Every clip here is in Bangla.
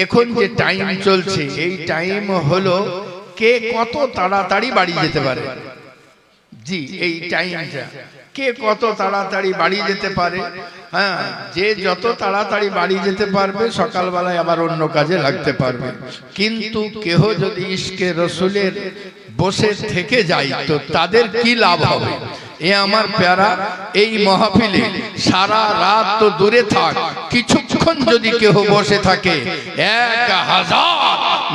এখন যে টাইম চলছে এই টাইম হলো কে কত তাড়াতাড়ি বাড়ি যেতে পারে। জি, এই টাইমটা কে কত তাড়াতাড়ি বাড়ি যেতে পারে। হ্যাঁ, যে যত তাড়াতাড়ি বাড়ি যেতে পারবে সকালবেলায় আবার অন্য কাজে লাগতে পারবে। কিন্তু কেহ যদি ইশকে রসুলের বসে থেকে যায় তো তাদের কি লাভ হবে? এ আমার প্যারা, এই মাহফিলে সারা রাত তো দূরে থাক, কিছুক্ষণ যদি কেহ বসে থাকে 1000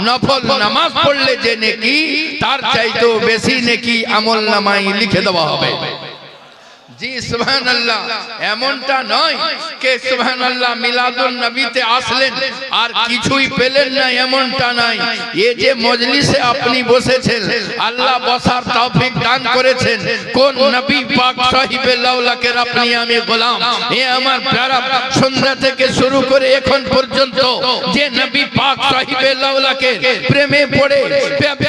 নফল নামাজ পড়লে যে নেকি তার চাইতেও বেশি নেকি আমল নামায় লিখে দেওয়া হবে। জি সুবহানাল্লাহ। এমনটা নয় কে সুবহানাল্লাহ মিলাদুন নবীতে আসলেন আর কিছুই পেলেন না, এমনটা নয়। এই যে মজলিসে আপনি বসেছেন, আল্লাহ বসার তৌফিক দান করেছেন কোন নবী পাক সাহিবে লাউলাকের আপনি আমি গোলাম। এ আমার প্যারা, সন্ধ্যা থেকে শুরু করে এখন পর্যন্ত যে নবী পাক সাহিবে লাউলাকের প্রেমে পড়ে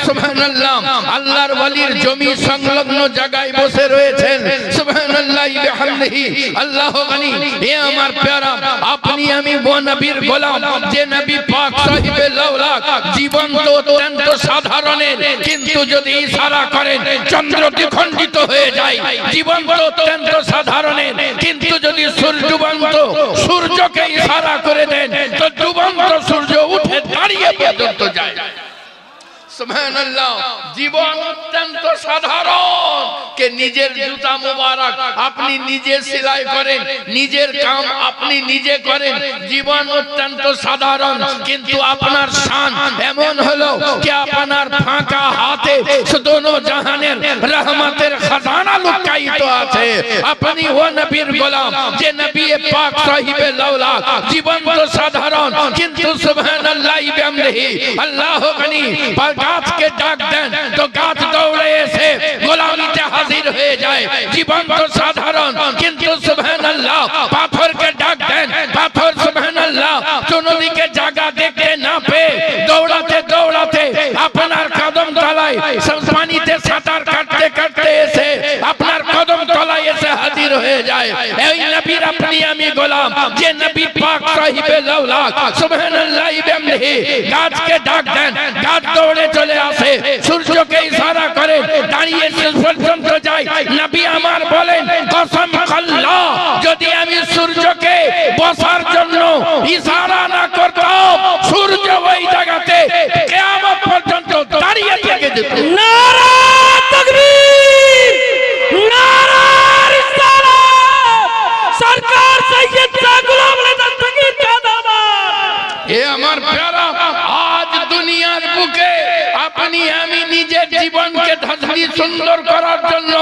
সুবহানাল্লাহ আল্লাহর ওয়ালির জমি সংলগ্ন জায়গায় বসে রয়েছেন সুবহানাল্লাহ আল্লাহ গনি। এ আমার প্যারা, আপনি আমি ও নবীর গোলাম যে নবী পাক সাহিবে লাউলাক জীবন তো অত্যন্ত সাধারণের, কিন্তু যদি ইশারা করেন চন্দ্র দ্বিখণ্ডিত হয়ে যায়। জীবন তো অত্যন্ত সাধারণের, কিন্তু যদি সূর্যবন্ত সূর্যকে ইশারা করে দেন তো ডুবন্ত সূর্য উঠে দাঁড়িয়ে পর্যন্ত যায়। সুবহানাল্লাহ। জীবন অত্যন্ত সাধারণ, কে নিজের জুতা মোবারক আপনি নিজে সেলাই করেন, নিজের কাম আপনি নিজে করেন। জীবন অত্যন্ত সাধারণ, কিন্তু আপনার শান এমন হলো যে আপনার ফাঁকা হাতে দোনো জাহানের রহমতের খাজানা লুকায়িত আছে। আপনি ও নবীর গোলাম যে নবী পাক সাহিবে লাউলাক জীবন তো সাধারণ, কিন্তু সুবহানাল্লাহ বিহামদিহি আল্লাহ গনি গাছকে ডাক দেন তো গাছ দৌড়ে এসে গোলামিতে হাজির হয়ে যায়। জীবন তো সাধারণ, কিন্তু সুবহানাল্লাহ পাথরকে ডাক দেন, পাথর সুবহানাল্লাহ কোন দিকে জায়গা দেখতে না পেয়ে দৌড়াতে দৌড়াতে আপনার কদম তলায় পানিতে সাঁতার কাটতে কাটতে এসে আপনার কদম তলায় এসে হাজির হয়ে যায়। এই নবীর আপনি আমি গোলাম যে নবী পাক সাহিবে লাউলাক সুবহানাল্লাহ বিহামদিহি গাছকে ডাক দেন, গাছ দৌড়ে চলে আসে, সূর্যকে ইশারা করে দাঁড়িয়ে পর্যন্ত যায়। নবী আমার বলেন কসম আল্লাহ যদি আমি সূর্যকে বসার জন্য ইশারা না করতাম সূর্য ওই জায়গাতে কিয়ামত পর্যন্ত দাঁড়িয়ে থেকে যেত। নারা তাকবীর, নারা রিসালাত, সরকার সৈয়দ শাহ গোলাম আলী দস্তগীর জিন্দাবাদ। এ আমার প্যারা, আজ দুনিয়ার বুকে আপনি আমি নিজের জীবনকে ধাঁধলি সুন্দর করার জন্য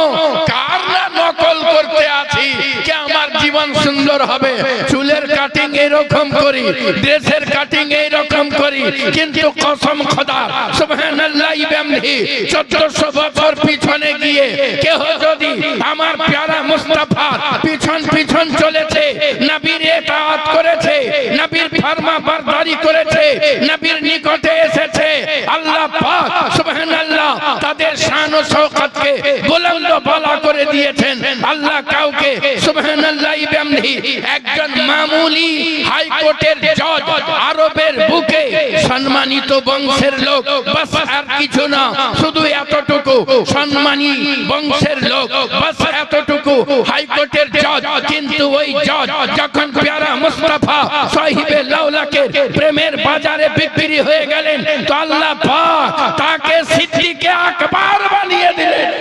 কার না নকল করতে আছি যে আমার জীবন সুন্দর হবে। চুলের কাটিং এইরকম করি, ড্রেসের কাটিং এইরকম করি, কিন্তু কসম খোদার সুবহানাল্লাহ বিহামদিহি 1400 বছর পিছনে গিয়ে কেহ যদি আমার প্যারা মুস্তাফার পিছন পিছন চলেছে, নবীর ইতাআত করেছে, নবীর ফরমাবরদারি করেছে, নবীর নিকটে এসেছে, আল্লাহ পাক সুবহানাল্লাহ তাদের শান ও শওকতকে বুলন্দ বালা করে দিয়েছেন। আল্লাহ কাউকে সুবহানাল্লাহ বিহামদিহি একজন মামুলি হাইকোর্টের জজ, আরবের বুকে সম্মানিত বংশের লোক, বাস আর কিছু না, শুধু এতটুকু সম্মানী বংশের লোক, বাস এতটুকু হাইকোর্টের জজ। কিন্তু ওই জজ যখন প্যারা মুস্তাফা সাহিবে লাউলাকের প্রেমের বাজারে বিক্রি হয়ে গেলেন তো আল্লাহ পাক তাকে সিদ্দিকে আকবর বানিয়ে দিলেন।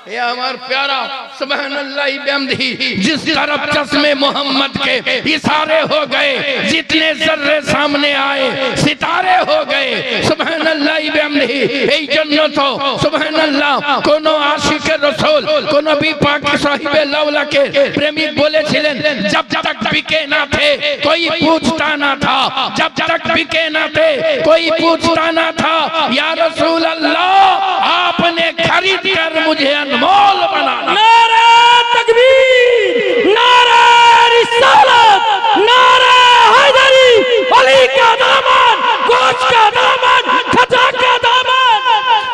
ये हमार प्यारा सुबहानल्लाह बिहम्दिही जिस तरफ चश्मे मोहम्मद के इशारे हो गए, जितने जर्रे सामने आए सितारे हो गए सुबहानल्लाह बिहम्दिही। এই জন্য তো সুবহানাল্লাহ কোন আশিকের রাসূল কোন নবী পাক সাহিবে লাউলাকে প্রেমিক বলেছিলেন जब तक बिके ना थे कोई पूछता ना था, जब तक बिके ना थे कोई पूछता ना था, या रसूल अल्लाह आपने खरीद कर मुझे अनमोल बनाना। नारा तकबीर, नारा रिसालत, नारा हैदरी, अली का दामन, गोश का दामन, खजा का दामन।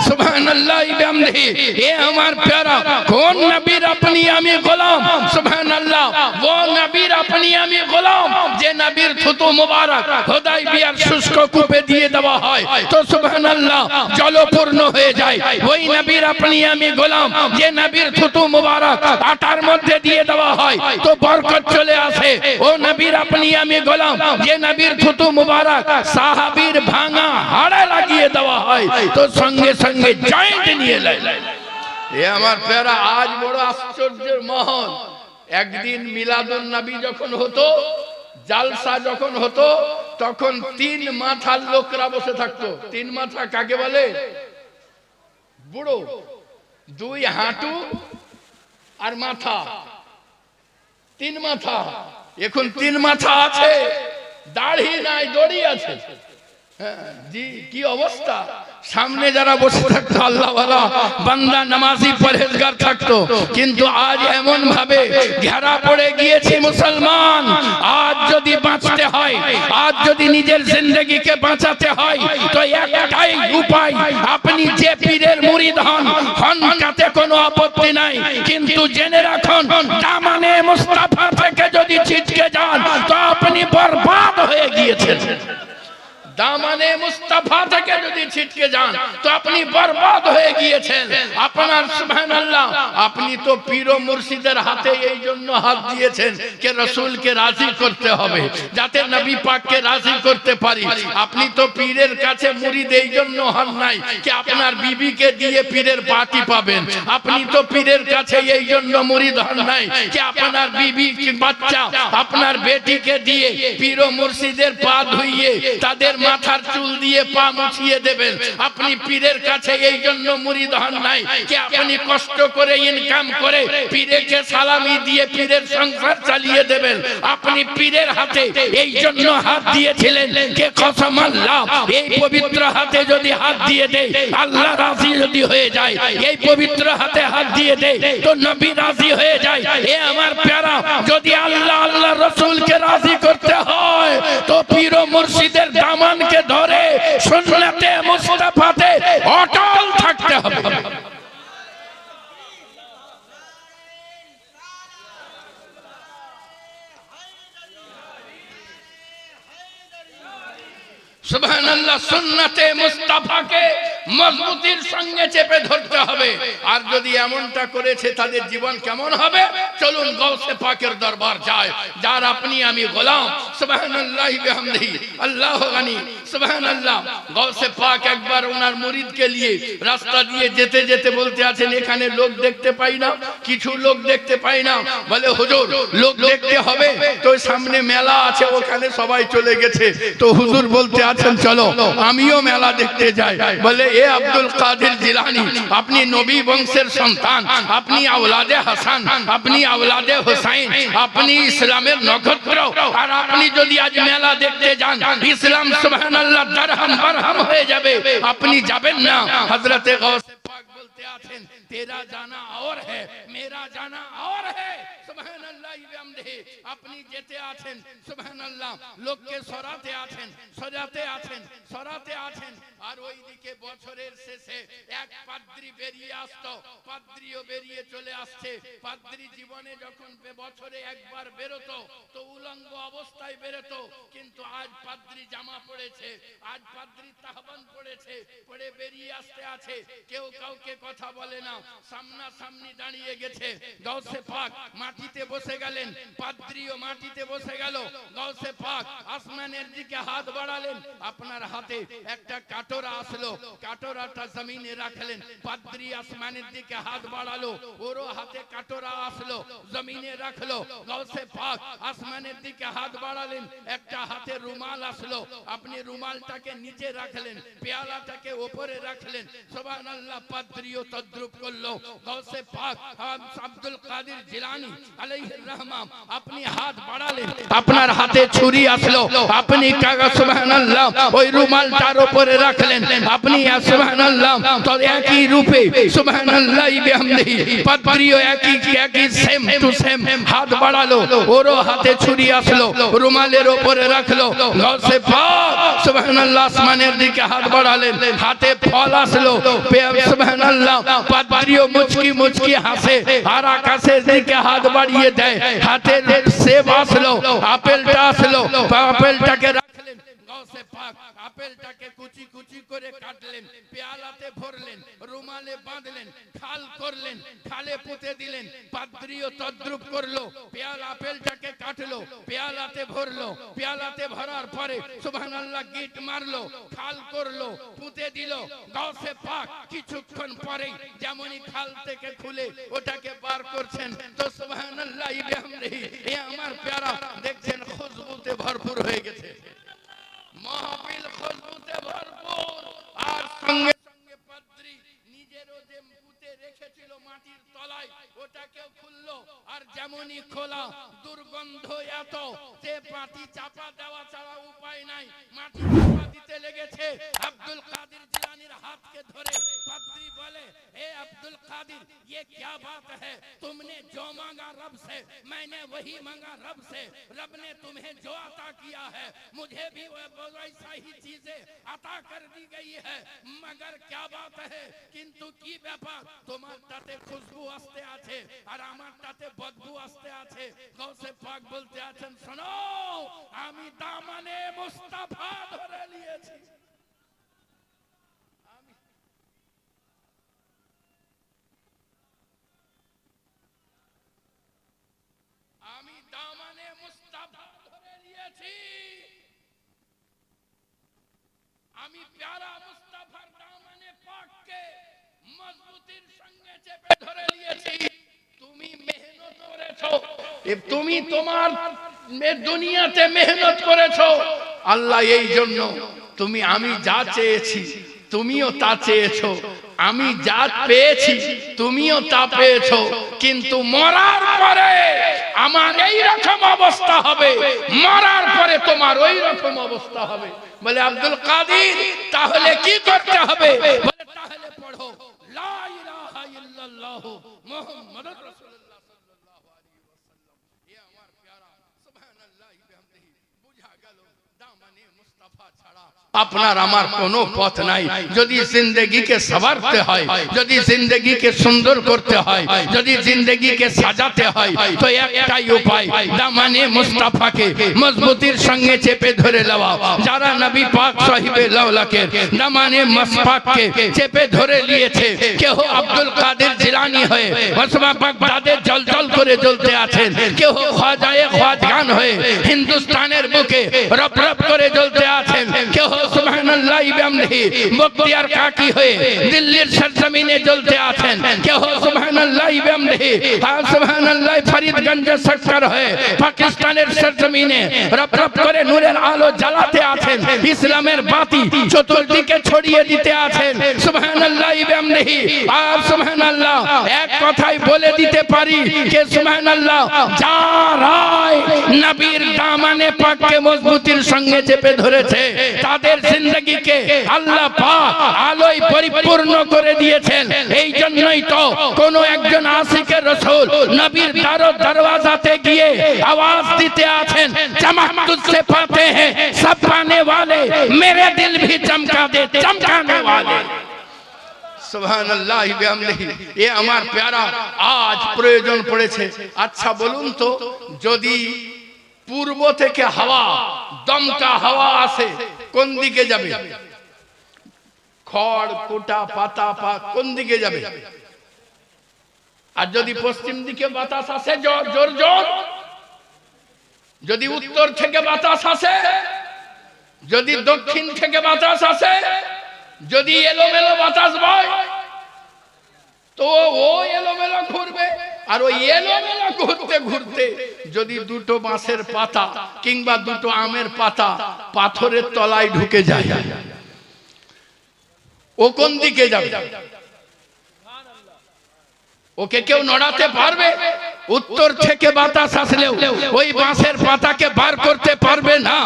सुबहानल्लाह बिहम्दिही। ये हमार प्यारा कौन नबीर अपनी आमी गोलाम सुबहानल्लाह, वो नबीर अपनी आमी गोलाम जे नबीर थुतु থুতু মুবারক হুদায়বিয়ার শুষ্ক কূপে দিয়ে দেওয়া হয় তো সুবহানাল্লাহ জলপূর্ণ হয়ে যায়। ওই নবীর আপনি আমি গোলাম, যে নবীর থুতু মুবারক আটার মধ্যে দিয়ে দেওয়া হয় তো বরকত চলে আসে। ও নবীর আপনি আমি গোলাম, যে নবীর থুতু মুবারক সাহাবীর ভাঙা হাড়ে লাগিয়ে দেওয়া হয় তো সঙ্গে সঙ্গে জয়েন্ট নিয়ে নেয়। এ আমার প্যারা, আজ বড় আশ্চর্যের মহল। একদিন মিলাদুন নবী যখন হতো, জালসা যখন হতো, তখন 3 মাথার লোকরা বসে থাকতো। 3 মাথা কাকে বলে? বুড়ো, 2 হাঁটু আর মাথা, 3 মাথা। এখন 3 মাথা আছে, দাড়ি নাই, দড়ি আছে। জি, কি অবস্থা! সামনে যারা বসে থাকতো আল্লাহওয়ালা বান্দা, নামাজি, পরহেজগার থাকতো, কিন্তু আজ এমন ভাবে ঘেরা পড়ে গিয়েছে মুসলমান। আজ যদি বাঁচতে হয়, আজ যদি নিজের জিন্দেগিকে বাঁচাতে হয় তো একটাই উপায়, আপনি যে পীরের মুরিদ হন, তাতে কোনো আপত্তি নাই, কিন্তু জেনে রাখুন দামানে মুস্তাফা থেকে যদি ছিটকে যান তো আপনি বরবাদ হয়ে গিয়েছেন। দামানে মুস্তাফা থেকে যদি ছিটকে যান তো আপনি বরবাদ হয়ে গিয়েছেন। আপনার সুবহানাল্লাহ, আপনি তো পীর ও মুর্শিদের হাতে এই জন্য হাত দিয়েছেন যে রাসূলকে রাজি করতে হবে, যাতে নবী পাককে রাজি করতে পারি। আপনি তো পীরের কাছে মুরিদ এই জন্য হন নাই যে আপনার বিবিকে দিয়ে পীরের পাতি পাবেন। আপনি তো পীরের কাছে এই জন্য মুরিদ হন নাই যে আপনার বিবি কি বাচ্চা, আপনার বেটিকে দিয়ে পীর ও মুর্শিদের পা ধুইয়ে তাদের মাথার চুল দিয়ে পা মুছিয়ে দেবেন। আপনি পীরের কাছে এই জন্য মুরিদ হন নাই যে আপনি কষ্ট করে ইনকাম করে পীরকে সালামি দিয়ে পীরের সংসার চালিয়ে দেবেন। আপনি পীরের হাতে এই জন্য হাত দিয়েছিলেন যে কসম আল্লাহ, এই পবিত্র হাতে যদি হাত দিয়ে দেয় আল্লাহ রাজি যদি হয়ে যায়, এই পবিত্র হাতে হাত দিয়ে দেয় তো নবী রাজি হয়ে যায়। এ আমার প্যারা, যদি আল্লাহ আল্লাহ রাসূলকে রাজি করতে হয় তো পীর ও মুর্শিদের দামানকে ধরে সুন্নতে মুস্তাফাতে অটল থাকতে হবে। সুবহানাল্লাহ, সুন্নতে মুস্তাফাকে মজবুতির সঙ্গে চেপে ধরতে হবে। আর যদি এমনটা করেছে তাদের জীবন কেমন হবে, চলুন গৌসে পাকের দরবার যায়, যার আপনি আমি গোলাম। সুবহানাল্লাহি বিহামদিহি, আল্লাহু গানি। সুবহানাল্লাহ, গৌসে পাক একবার ওনার মুরিদকে নিয়ে রাস্তা দিয়ে যেতে যেতে বলতে আছেন, এখানে লোক দেখতে পাই না, কিছু লোক দেখতে পাই না। বলে হুজুর, লোক দেখতে হবে তো সামনে মেলা আছে, ওখানে সবাই চলে গেছে। তো হুজুর বলতে আছেন, চলো আমিও মেলা দেখতে যাই। বলে এ আব্দুল কাদের জিলানী, আপনি নবী বংশের সন্তান, আপনি আওলাদে হাসান, আপনি আওলাদে হুসাইন, আপনি ইসলামের নক্ষত্র, আর আপনি যদি আজ মেলা দেখতে যান ইসলাম সুবহানাল্লাহ দারহাম বারহাম হয়ে যাবে, আপনি যাবেন না। হযরতে গৌসে পাক বলতে আছেন, তেরা জানা और है मेरा जाना और है। সুবহানাল্লাহ বিহামদিহি, আপনি যেতে আছেন সুবহানাল্লাহ, লোককে সরাতে আছেন, সরাতে আছেন, সরাতে আছেন। আর ওইদিকে বছরের শেষে এক পাদ্রী বেরিয়ে আসতো, পাদ্রীও বেরিয়ে চলে আসছে। পাদ্রী জীবনে যখন বছরে একবার বেরোতো তো উলঙ্গ অবস্থায় বেরোতো, কিন্তু আজ পাদ্রী জামা পড়েছে, আজ পাদ্রী তাহবান পড়েছে, পড়ে বেরিয়ে আসতে আছে। কেউ কাউকে কথা বলে না, সামনা সামনি দাঁড়িয়ে গেছে। গৌসে পাক মাটিতে বসে গেলেন, পাদ্রীও মাটিতে বসে গেল। গৌসে পাক আসমানের দিকে হাত বাড়ালেন, আপনার হাতে একটা কাটোরা আসলো, কাটোরাটা জমিনে রাখলেন। পাদ্রী আসমানের দিকে হাত বাড়ালো, ওরও হাতে কাটোরা আসলো, জমিনে রাখলো। গৌসে পাক আসমানের দিকে হাত বাড়ালেন, একটা হাতে রুমাল আসলো, আপনি রুমালটাকে নিচে রাখলেন, পেয়ালাটাকে উপরে রাখলেন। সুবহানাল্লাহ, পাদ্রীও তদ্রুপ করলো। গৌসে পাক আব্দুল কাদের জিলানী আলাইহির রহমান, আপনি হাত বাড়ালেন, আপনার হাতে ছুরি আসলো, আপনি কাগজ সুবহানাল্লাহ ওই রুমালটার উপরে রাখলেন, আপনি সুবহানাল্লাহ তো একই রূপে সুবহানাল্লাহ বিহামদিহি পাদ্রীও একই সেম টু সেম হাত বাড়ালো, ওরও হাতে ছুরি আসলো, রুমালের উপরে রাখলো। গৌসে পাক সুবহানাল্লাহ আসমানের দিকে হাত বাড়ালেন, হাতে ফল আসলো, সুবহানাল্লাহ পাদ্রিও মুচকি মুচকি হাসে আর আকাশের দিকে হাত বাড়িয়ে দেয়, হাতে সেব আসলো, আপেলটা আসলো, আপেলটাকে রাখলেন গাউসে পাক, আপেলটাকে কুচি কুচি করে কাটলেন, পেয়ালাতে ভরলেন, রুমালে বাঁধলেন, খাল করলেন, খালে পুঁতে দিলেন, পাদ্রিও তদ্রুপ করলো, পেয়ালা আপেলটাকে কাটলো, পেয়ালাতে ভরলো, পেয়ালাতে ভরার পরে সুবহানাল্লাহ গিট মারলো, খাল করলো, পুঁতে দিল গাউসে পাক। কিছুক্ষণ পরেই যেমনই খাল থেকে খুলে ওটাকে বার করছেন তো সুবহানাল্লাহ বিহামদিহি, এ আমার প্যারা দেখছেন খুশবুতে ভরপুর হয়ে গেছে, মাহফিল খুশবুতে ভরপুর। আর সঙ্গে সঙ্গে পাদ্রী নিজেরও যে পুঁতে রেখেছিল মাটির তলায় ওটাকেও খুললো, আর যেমনই খোলা দুর্গন্ধ এত যে মাটি চাপা দেওয়া ছাড়া উপায় নাই, মাটি চাপা দিতে লেগেছে। আব্দুল কাদের জিলানীর হাতকে ধরে পাদ্রী বলে, এ আব্দুল কাদের ये क्या बात है, तुमने जो मांगा रब से मैंने वही मांगा रब से, रब ने तुम्हें जो अता किया है मुझे भी वैसा ही चीजें अता कर दी गई है, मगर क्या बात है किंतु की ব্যাপার তোমার তাতে খুশবু আসতে আছে আর আমার তাতে বদবু আসতে আছে। গাউসে পাক বলতে আছেন, শোনো আমি দামানে মুস্তাফা ধরে নিয়েছি, আমি দামানে মুস্তাফা ধরে নিয়েছি, আমি প্যারা মুস্তাফার দামানে পাককে মজবুতির সঙ্গে চেপে ধরে নিয়েছি। তুমি মেহনত করেছো, তুমি তোমার দুনিয়াতে মেহনত করেছো, আল্লাহ এই জন্য তুমি আমি যা চেয়েছি তুমিও তা চেয়েছো, আমি যা পেয়েছি তুমিও তা পেয়েছো, কিন্তু মরার পরে আমার এই রকম অবস্থা হবে, মরার পরে তোমার ওই রকম অবস্থা হবে। বলে আব্দুল কাদের তাহলে কি করতে হবে? বলে তাহলে পড়ো লা ইলাহা ইল্লাল্লাহ মুহাম্মাদুর রাসূলুল্লাহ সাল্লাল্লাহু আলাইহি ওয়াসাল্লাম। এ আমার প্যারা সুবহানাল্লাহ বিহামদিহি, বুঝা গেল দামানে মুস্তাফা ছাড়া আপনার আমার কোনো পথ নাই। যদি জিন্দেগিকে সওয়ারতে হয়, যদি জিন্দেগিকে সুন্দর করতে হয়, যদি জিন্দেগিকে সাজাতে হয় তো একটাই উপায়, দামানে মুস্তাফাকে মজবুতির সঙ্গে চেপে ধরে নেওয়া। যারা নবী পাক সাহিবে লাউলাকের দামানে মুস্তাফাকে চেপে ধরে নিয়েছে, কেউ আব্দুল কাদের জিলানী হয়ে ওসমা বাগদাদের জলজল করে জ্বলতে আছেন, কেউ খাজায়ে খাজগান হয়ে হিন্দুস্তানের বুকে রপ রপ করে জ্বলতে আছেন, কেউ সুবহানাল্লাহ বিহামদিহি বখতিয়ার কাকি হয়ে দিল্লির সরজমিনে জ্বলতে আছেন, কেউ সুবহানাল্লাহ বিহামদিহি সুবহানাল্লাহ ফরিদগঞ্জের সেক্টর হয়ে পাকিস্তানের সরজমিনে রপ রপ করে নূরের আলো জ্বালাতে আছেন, ইসলামের বাতি চতুর্দিকে ছড়িয়ে দিতে আছেন। সুবহানাল্লাহ বিহামদিহি আর সুবহানাল্লাহ এক কথাই বলে দিতে পারি যে সুবহানাল্লাহ যারাই নবীর দামানে পাককে মজবুতির সঙ্গে চেপে ধরেছে তাদের জিন্দেগিকে আল্লাহ পাক আলোয় পরিপূর্ণ করে দিয়েছেন। এই জন্যই তো কোন একজন আশিকে রাসূল নবীর দরওয়াজাতে গিয়ে আওয়াজ দিতে আছেন, চমক তুঝসে পাতে हैं सब पाने वाले मेरे दिल भी चमका दे चमकाने वाले। সুবহানাল্লাহ বিহামদিহি, এ আমার প্যারা আজ প্রয়োজন পড়েছে। আচ্ছা বলুন তো, যদি পূর্ব থেকে হাওয়া দমকা হাওয়া আসে কোন দিকে যাবে? খড় কোটা পাতা কোন দিকে যাবে? আর যদি পশ্চিম দিকে বাতাস আসে জোর জোর, যদি উত্তর থেকে বাতাস আসে, যদি দক্ষিণ থেকে বাতাস আসে, যদি এলোমেলো বাতাস বয় তো ও এলোমেলো ঘুরবে। আর ওই এলোমেলো ঘুরতে ঘুরতে যদি দুটো বাঁশের পাতা কিংবা দুটো আমের পাতা পাথরের তলায় ঢুকে যায়, ও কোন দিকে যাবে? ওকে কেউ নড়াতে পারবে? উত্তর থেকে বাতাস আসলেও ওই বাঁশের পাতাকে বার করতে পারবে না,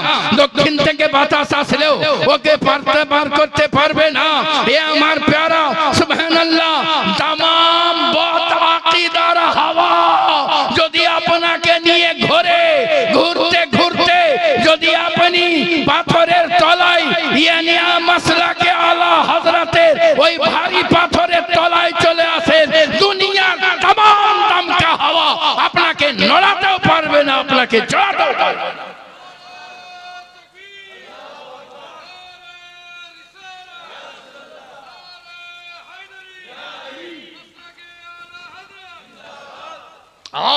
দক্ষিণ থেকে বাতাস আসলেও ওকে বার করতে পারবে না। এ আমার প্যারা সুবহানাল্লাহ, तमाम बहुत আকিদার হাওয়া যদি আপনাকে নিয়ে ঘুরে ঘুরতে ঘুরতে যদি আপনি পাথরের তলায় তাকে জড়াতেও পারবে না।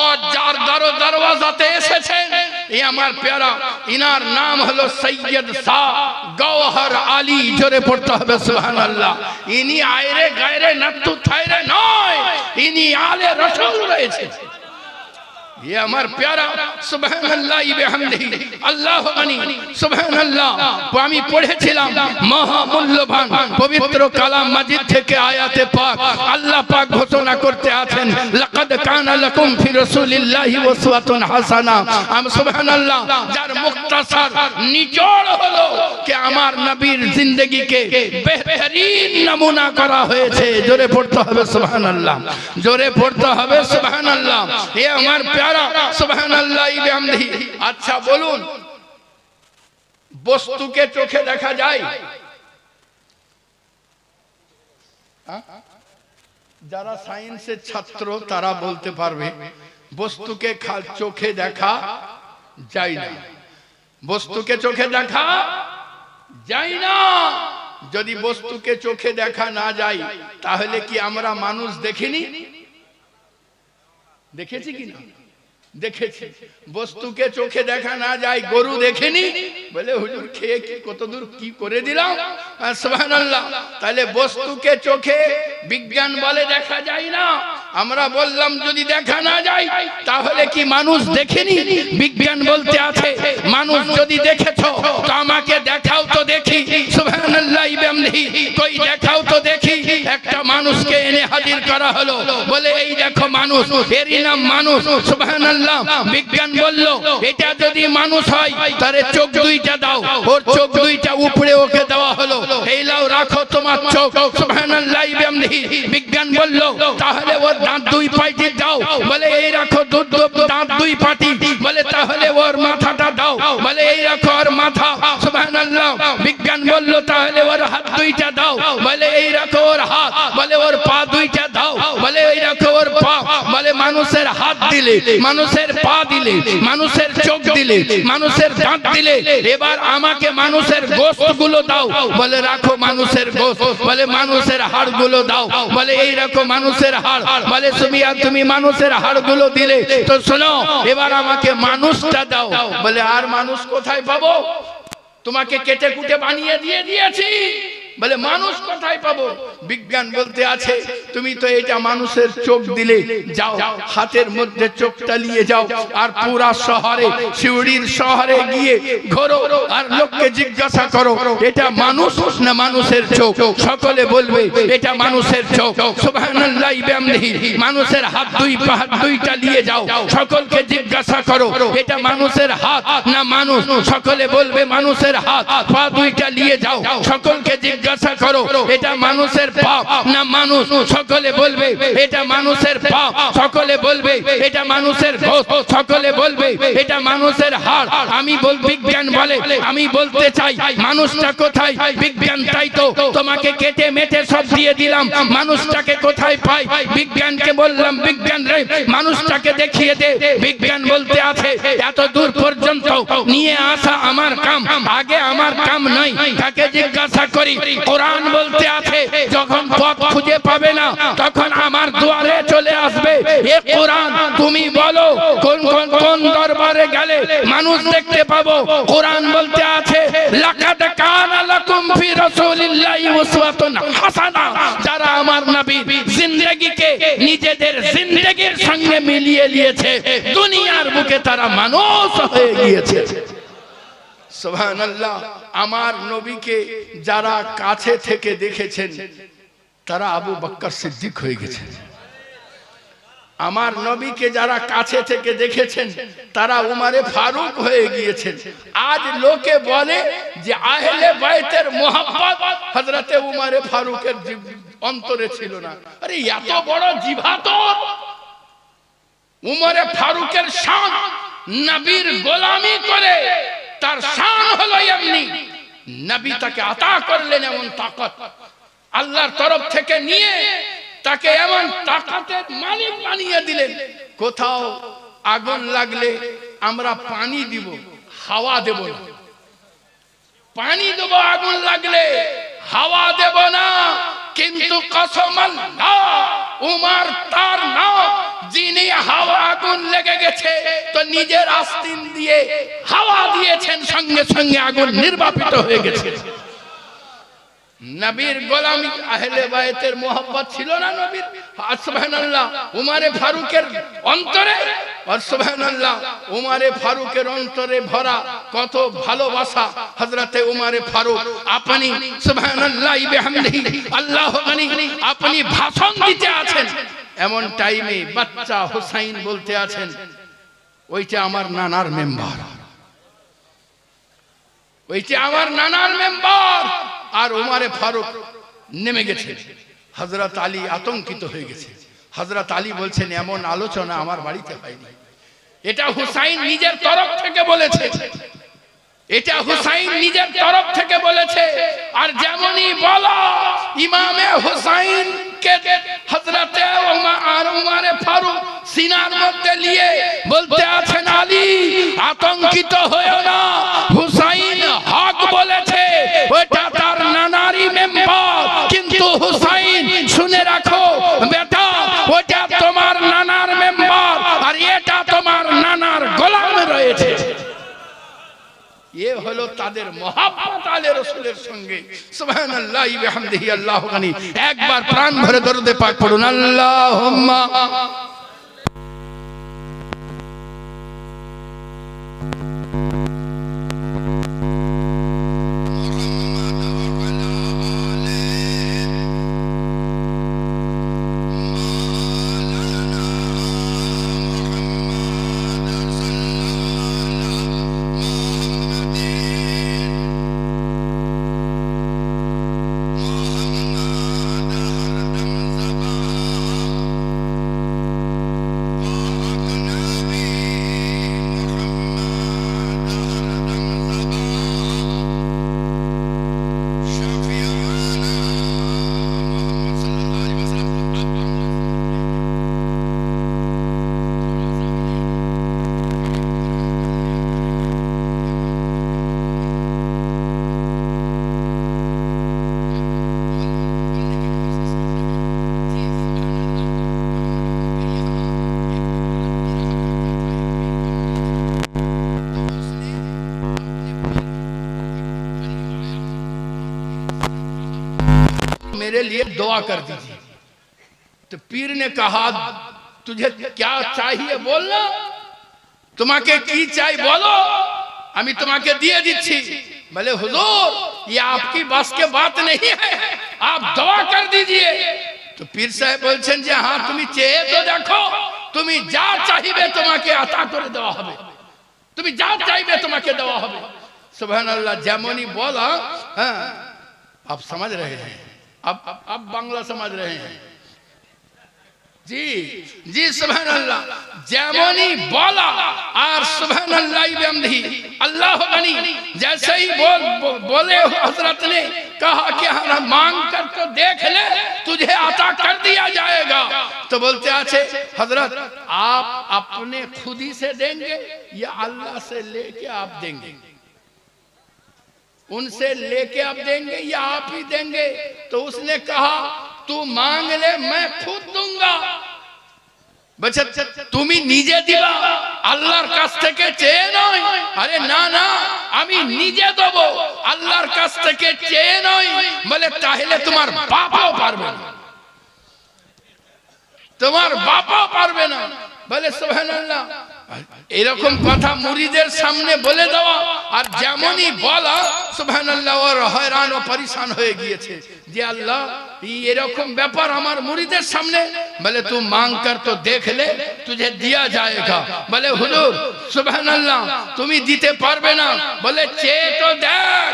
আজ যার দরওয়াজাতে এসেছেন এই আমার প্যারা, ইনার নাম হলো সৈয়দ শাহ গওহর আলী। জোরে পড়তে হবে সুবহানাল্লাহ। ইনি আয়রে গায়রে নাত্তু থায়রে নয়, ইনি আলে রাসূল রয়েছে। ये আমার প্যারা সুবহানাল্লাহ বিহামদিহি আল্লাহু গনি সুবহানাল্লাহ। আমি পড়েছিলাম মহামূল্যবান পবিত্র কালাম মাজিদ থেকে আয়াতে পাক আল্লাহ পাক ঘোষণা করতে আছেন, লাকাদ কানা লাকুম ফি রাসূলিল্লাহি উসওয়াতুন হাসানা। সুবহানাল্লাহ। যার মুখতাসার নিচড় হলো যে আমার নবীর জিন্দেগিকে বেহতরিন নমুনা করা হয়েছে। জোরে পড়তে হবে সুবহানাল্লাহ, জোরে পড়তে হবে সুবহানাল্লাহ। এ আমার সুবহানাল্লাহ বিহামদিহি। আচ্ছা বলুন, বস্তুকে চোখে দেখা যায়? যারা সায়েন্সের ছাত্র তারা বলতে পারবে বস্তুকে চোখে দেখা যায় না, বস্তুকে চোখে দেখা যায় না। যদি বস্তুকে চোখে দেখা না যায় তাহলে কি আমরা মানুষ দেখিনি? দেখেছি কি না? দেখেছি। বস্তুকে চোখে দেখা না যায়, গরু দেখেনি? বলে হুজুর খেয়ে কি কতদূর কি করে দিলাম। সুবহানাল্লাহ। তাহলে বস্তুকে চোখে বিজ্ঞান বলে দেখা যায় না। আমরা বললাম যদি দেখা না যায় তাহলে কি মানুষ দেখেনি? বিজ্ঞান বলতে আছে মানুষ যদি দেখেছো তো আমাকে দেখাও তো দেখি। সুবহানাল্লাহ বিহামদিহি। কই দেখাও তো দেখি। একটা মানুষকে এনে হাজির করা হলো, বলে এই দেখো মানুষ, এরই নাম মানুষ। সুবহানাল্লাহ। বিজ্ঞান বলল এটা যদি মানুষ হয় তারে চোখ দুইটা দাও, ওর চোখ দুইটা উপরে ওকে দেওয়া হলো, এই লাও রাখো তোমার চোখ। সুবহানাল্লাহ বিহামদিহি। বিজ্ঞান বলল তাহলে ওর দাঁত দুই পাটি দাও, বলে এই রাখো দাঁত দুই পাটি, বলে তাহলে ওর মাথাটা দাও, বলে এই রাখো ওর মাথা। সুবহানাল্লাহ। বিজ্ঞান বলল তাহলে ওর হাত দুইটা দাও, বলে এই রাখো ওর হাত, বলে ওর পা দুইটা দাও, বলে এই রাখো ওর পা, বলে মানুষের হাত দিলে, মানুষের পা দিলে, মানুষের চোখ দিলে, মানুষের দাঁত দিলে, এবার আমাকে মানুষের গোশতগুলো দাও, বলে রাখো মানুষের গোশত, বলে মানুষের হাড়গুলো দাও, বলে এই রাখো মানুষের হাড়, বলে তুমি মানুষের হাড়গুলো দিলে তো শোনো এবার আমাকে মানুষটা দাও, বলে আর মানুষ কোথায় পাবো? তোমাকে কেটে কুটে বানিয়ে দিয়ে দিয়েছি, বলে মানুষ কোথায় পাবো? বিজ্ঞান বলতে আছে তুমি তো এটা মানুষের চোখ দিলে, যাও হাতের মধ্যে চোখটা নিয়ে যাও আর পুরা শহরে, শিউড়ির শহরে গিয়ে ঘোরো আর লোককে জিজ্ঞাসা করো এটা মানুষ না মানুষের চোখ। সকলে বলবে এটা মানুষের চোখ। সুবহানাল্লাহ বিহামদিহি। মানুষের হাত দুইটা নিয়ে যাও, সকলকে জিজ্ঞাসা করো এটা মানুষের হাত না মানুষ। সকলে বলবে মানুষের হাত। পা দুইটা নিয়ে যাও, সকলকে জিজ্ঞাসা করো এটা মানুষের পা না মানুষ। সকলে বলবে এটা মানুষের পা। সকলে বলবে এটা মানুষের গোশত। সকলে বলবে এটা মানুষের হাড়। বিজ্ঞান বলে আমি বলতে চাই মানুষটা কোথায়? বিজ্ঞান তাই তো তোমাকে কেটে মেটে সব দিয়ে দিলাম, মানুষটাকে কোথায় পাই? বিজ্ঞানকে বললাম বিজ্ঞান রে মানুষটাকে দেখিয়ে দে। বিজ্ঞান বলতে আছে এত দূর পর্যন্ত নিয়ে আসা আমার কাম, আগে আমার কাম নয়, তাকে জিজ্ঞাসা করি। কোরআন বলতে আছে যখন পথ খুঁজে পাবে না তখন আমার দুয়ারে চলে আসবে। এ কোরআন তুমি বলো কোন দরবারে গেলে মানুষ দেখতে পাবো? কোরআন বলতে আছে লাকাদ কানা লাকুম ফি রাসূলিল্লাহি উসওয়াতুন হাসানা। যারা আমার নবীর জিন্দেগিকে নিজেদের জিন্দেগির সঙ্গে মিলিয়ে নিয়েছে দুনিয়ার বুকে তারা মানুষ হয়ে গিয়েছে। সুবহানাল্লাহ। আমার নবীকে যারা কাছে থেকে দেখেছেন তারা আবু বকর সিদ্দিক হয়ে গেছে। আমার নবীকে যারা কাছে থেকে দেখেছেন তারা উমারে ফারুক হয়ে গিয়েছেন। আজ লোকে বলে যে আহলে বাইতের মোহাব্বত হযরতে উমারে ফারুকের অন্তরে ছিল না। আরে এত বড় জিভাতর! উমারে ফারুকের শান নবীর গোলামি করে, তার শান হলো এমনি, নবী তাকে আতা করলেন এমন তাকত, আল্লাহর তরফ থেকে নিয়ে তাকে এমন তাকতের মালিক বানিয়ে দিলেন। কোথাও আগুন লাগলে আমরা পানি দিব, হাওয়া দেব না। পানি দেব আগুন লাগলে, হাওয়া দেব না। কিন্তু কসম আল্লাহ, উমর তার নাম, যিনি হাওয়া আগুন লেগে গেছে তো নিজের আস্তিন দিয়ে হাওয়া দিয়েছেন, সঙ্গে সঙ্গে আগুন নির্বাপিত হয়ে গেছে। নবীর গোলামি, আহলে বাইতের মোহাব্বত ছিল না নবীর? সুবহানাল্লাহ। উমারে ফারুকের অন্তরে, আর সুবহানাল্লাহ, উমারে ফারুকের অন্তরে ভরা কত ভালোবাসা। হযরতে উমারে ফারুক আপনি সুবহানাল্লাহ বিহামদিহি আল্লাহু গনি, আপনি ভাষণ দিতে আছেন, এমন টাইমে বাচ্চা হুসাইন বলতে আছেন, ওইটা আমার নানার মেম্বার, ওইটা আমার নানার মেম্বার। আর উমারে ফারুক নেমে গেছে। হযরত আলী আতঙ্কিত হয়ে গেছে। হযরত আলী বলছেন, এমন আলোচনা আমার বাড়িতে হয়নি। এটা হুসাইন নিজের তরফ থেকে বলেছে, এটা হুসাইন নিজের তরফ থেকে বলেছে। আর যেমনই বলা, ইমামে হুসাইন কে হযরতে উমারে ফারুক সিনার মধ্যে নিয়ে বলতে আছেন, আলী আতঙ্কিত হয়ো না, হুসাইন হক বলেছে, ওটা তার নানারই মেম্বার। কিন্তু হুসাইন শুনে রাখো বেটা, ওটা তোমার নানার মেম্বার, আর এটা তোমার নানার গোলামে রয়েছে। ये হলো তাদের মহব্বত আলে রাসূলের সঙ্গে। সুবহানাল্লাহি ওয়া বিহামদিহি আল্লাহু গনি। একবার প্রাণ ভরে দরুদে পাক পড়ুন, আল্লাহুম্মা। मेरे लिए दुआ कर दीजिए। तो पीर ने कहा, तुझे क्या चाहिए बोलना, तुम्हाके की चाहिए बोलो, আমি তোমাকে দিয়ে দিচ্ছি। বলে হুজুর, ये आपकी बस के बात नहीं है, आप दुआ कर दीजिए। तो पीर साहब বলছেন যে হ্যাঁ, তুমি চেয়ে তো দেখো, তুমি যা চাইবে তোমাকে আতা করে দেওয়া হবে, তুমি যা চাইবে তোমাকে দেওয়া হবে। সুবহানাল্লাহ। যেমনই বলা, হ্যাঁ, आप समझ रहे हैं, अब बांग्ला समझ रहे हैं जी जी। सुबहानअल्लाह। जेमनी बोला और सुबहानअल्लाह बिहम्दिही अल्लाहु गनी, जैसे ही बोले हजरत ने कहा कि हाँ मांग कर तो देख ले, तुझे अता कर दिया जाएगा। तो बोलते आछे हजरत, आप अपने खुद ही से देंगे या अल्लाह से लेके आप देंगे, उनसे लेके आप देंगे या आप ही देंगे? तो उसने कहा, तू मांग ले, मैं खुद दूंगा। बच्चा তুমি নিজে দিবা, আল্লাহর কাছ থেকে চেয়ে নয়। আরে না না, আমি নিজে দেব, আল্লাহর কাছ থেকে চেয়ে নয়। বলে তাহলে তোমার বাবাও পারবে না, তোমার বাবাও পারবে না। বলে সুবহানাল্লাহ। এরকম কথা মুরিদের সামনে বলে দেওয়া, আর যেমনই বলা, সুবহানাল্লাহ, ওর হয়রান ও পরেশান হয়ে গিয়েছে যে আল্লাহ, এরকম ব্যাপার আমার মুরিদের সামনে। বলে তু মাंग कर तो देख ले, तुझे दिया जाएगा। বলে হুজুর সুবহানাল্লাহ, তুমি দিতে পারবে না। বলে চেয়ে তো দেখ।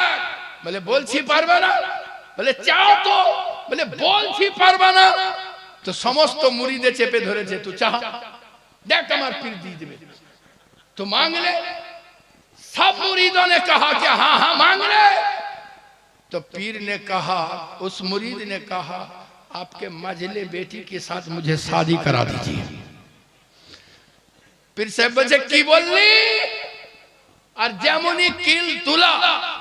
বলে বলছি পারবে না। বলে চাও তো। বলে বলছি পারবে না। তো সমস্ত মুরিদে চেপে ধরেছে, তু চাহ देख हमार पीर दी देवे, तो मांग ले। सब मुरीदों ने कहा कि हाँ हाँ मांग ले। तो पीर ने कहा, उस मुरीद ने कहा, आपके मझले बेटी के साथ मुझे शादी करा दीजिए। পীর সাহেব বলছে কি বললি? আর যেমনই কিল তুলা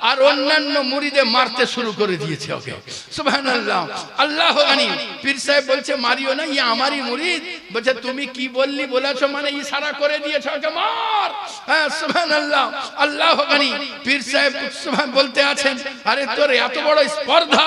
আর অন্যান্য মুরিদে মারতে শুরু করে দিয়েছে ওকে। সুবহানাল্লাহ, আল্লাহু গনি। পীর সাহেব বলছে মারিও না, ইয়ে আমারই মুরিদ। বলছে তুমি কি বললি বলেছো মানে ইশারা করে দিয়েছো ওকে মার। হ্যাঁ সুবহানাল্লাহ, আল্লাহু গনি। পীর সাহেব সুবহান বলতে আছেন আরে তোর এত বড় স্পর্ধা।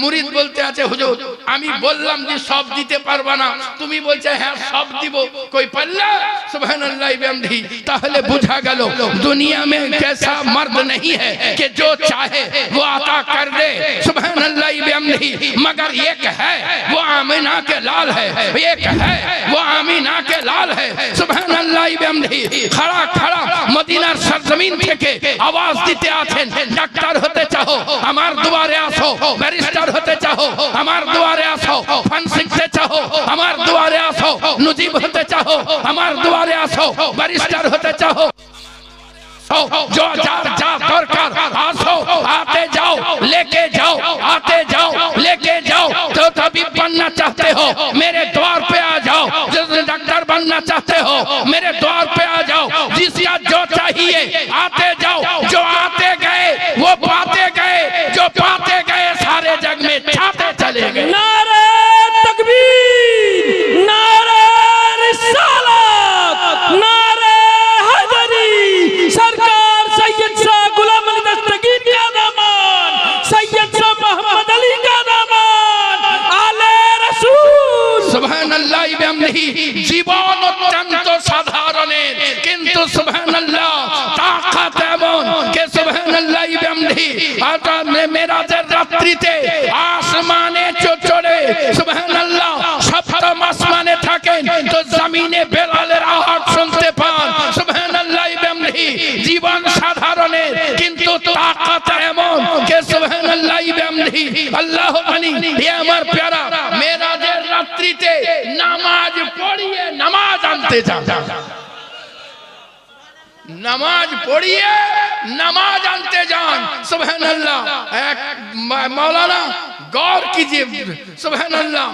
মুরিদ বলতে আছে হুজুর আমি বললাম যে সব দিতে পারবা না, তুমি বলছে হ্যাঁ সব দিব, কই পারলা? সুবহানাল্লাহ বিহামদিহি। তাহলে বোঝা গেল दुनिया में कैसा मर्द नहीं है कि जो चाहे वो अता कर दे। सुभानअल्लाह बिहम्दिही। मगर एक है वो आमीना के लाल है, एक है वो आमीना के लाल है। सुभानअल्लाह बिहम्दिही। खड़ा खड़ा मदीनार सरजमीन থেকে आवाज দিতে আছেন ডাক্তার হতে চাও আমার দুয়ারে আসো, ব্যারিস্টার হতে চাও আমার দুয়ারে আসো, ফান শিখতে চাও আমার দুয়ারে আসো, নজিব হতে চাও আমার দুয়ারে আসো, ব্যারিস্টার হতে চাও जो जार जा दरकार आसो, आते जाओ लेके जाओ, आते जाओ लेके जाओ। जो तबीब बनना चाहते हो मेरे द्वार पे आ जाओ, जो डॉक्टर बनना चाहते हो मेरे द्वार पे आ जाओ। जिसका जो चाहिए आते जाओ, जो आते गए वो पाते गए, जो पाते गए सारे जग में छाते चले गए। नारे तकबीर, नारे रिसालत, नारे हैदरी। सरकार सैयद शाह गुलाम अली दस्तगीर का दामन, सैयद शाह मोहम्मद अली का दामन, आले रसूल। সুবহানাল্লাহ বিহামদিহি। জীবন অত্যন্ত সাধারণের কিন্তু সুবহানাল্লাহ তাকাত এমন কে সুবহানাল্লাহ বিহামদিহি। আটা মেরাজের রাত্রিতে আসমানে চড়ে সুবহানাল্লাহ সপ্তম আসমানে থাকেন তো জমিনে বেলালের আওয়াজ শুনতে পান। সুবহানাল্লাহ বিহামদিহি। জীবন সাধারণের কিন্তু তাকাত এমন কে সুবহানাল্লাহ বিহামদিহি। আল্লাহু গনি। এ আমার প্যারা মেরাজের রাত্রিতে নামাজ পড়িয়ে নামাজ আনতে যান, নামাজ পড়িয়ে নামাজ আনতে যান। সুবহানাল্লাহ। এক মাওলানা गौर कीजिए सुभान अल्लाह।